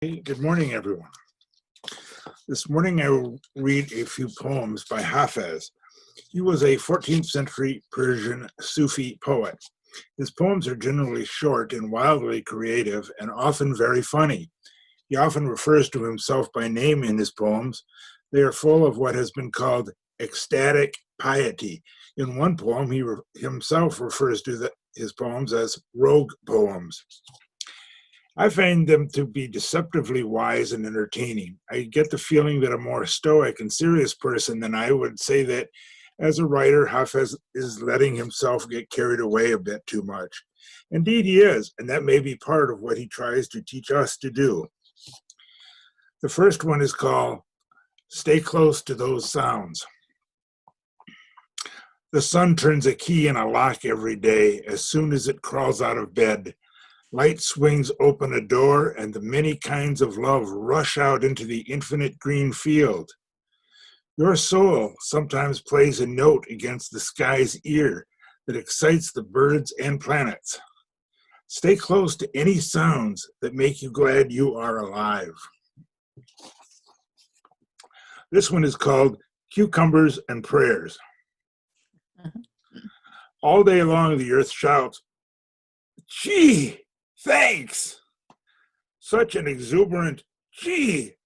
Hey, good morning, everyone. This morning I will read a few poems by Hafez. He was a 14th century Persian Sufi poet. His poems are generally short and wildly creative and often very funny. He often refers to himself by name in his poems. They are full of what has been called ecstatic piety. In one poem, he himself refers to his poems as rogue poems. I find them to be deceptively wise and entertaining. I get the feeling that a more stoic and serious person than I would say that as a writer, Hafez is letting himself get carried away a bit too much. Indeed, he is, and that may be part of what he tries to teach us to do. The first one is called Stay Close to Those Sounds. The sun turns a key in a lock every day as soon as it crawls out of bed. Light swings open a door, and the many kinds of love rush out into the infinite green field. Your soul sometimes plays a note against the sky's ear that excites the birds and planets. Stay close to any sounds that make you glad you are alive. This one is called Cucumbers and Prayers. All day long the earth shouts, "Gee! Thanks!" Such an exuberant gee!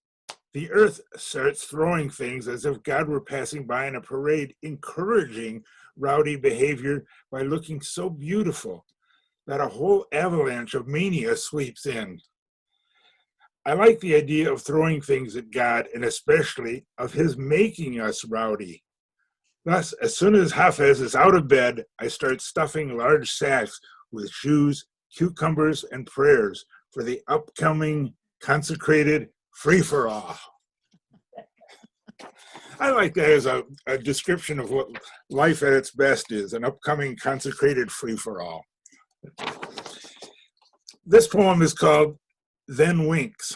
The earth starts throwing things as if God were passing by in a parade, encouraging rowdy behavior by looking so beautiful that a whole avalanche of mania sweeps in. I like the idea of throwing things at God, and especially of his making us rowdy. Thus, as soon as Hafez is out of bed, I start stuffing large sacks with shoes, cucumbers, and prayers for the upcoming consecrated free-for-all. I like that as a description of what life at its best is, an upcoming consecrated free-for-all. This poem is called Then Winks.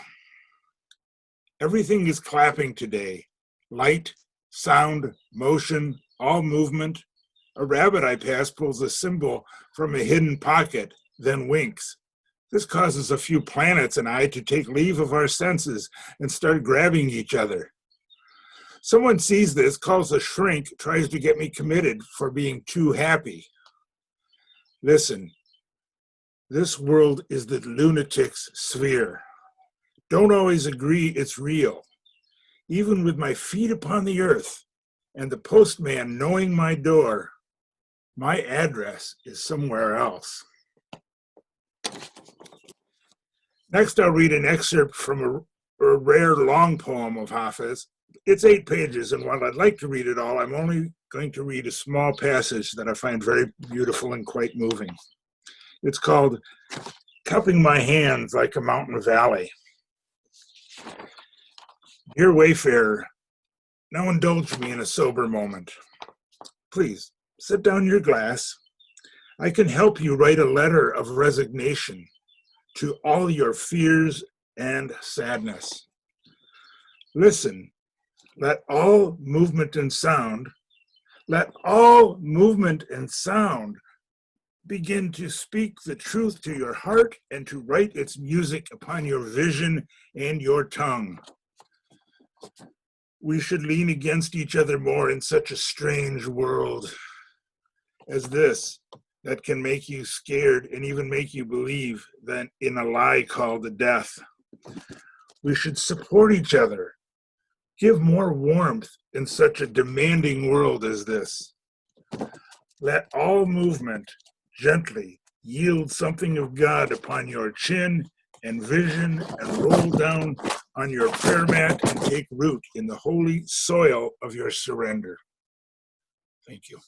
Everything is clapping today. Light, sound, motion, all movement. A rabbit I pass pulls a symbol from a hidden pocket, then winks. This causes a few planets and I to take leave of our senses and start grabbing each other. Someone sees this, calls a shrink, tries to get me committed for being too happy. Listen, this world is the lunatic's sphere. Don't always agree it's real. Even with my feet upon the earth and the postman knowing my door, my address is somewhere else. Next, I'll read an excerpt from a rare long poem of Hafez. It's 8 pages, and while I'd like to read it all, I'm only going to read a small passage that I find very beautiful and quite moving. It's called Cupping My Hands Like a Mountain Valley. Dear wayfarer, now indulge me in a sober moment. Please, set down your glass. I can help you write a letter of resignation to all your fears and sadness. Listen, let all movement and sound begin to speak the truth to your heart and to write its music upon your vision and your tongue. We should lean against each other more in such a strange world as this that can make you scared and even make you believe that in a lie called death. We should support each other, give more warmth in such a demanding world as this. Let all movement gently yield something of God upon your chin and vision and roll down on your prayer mat and take root in the holy soil of your surrender. Thank you.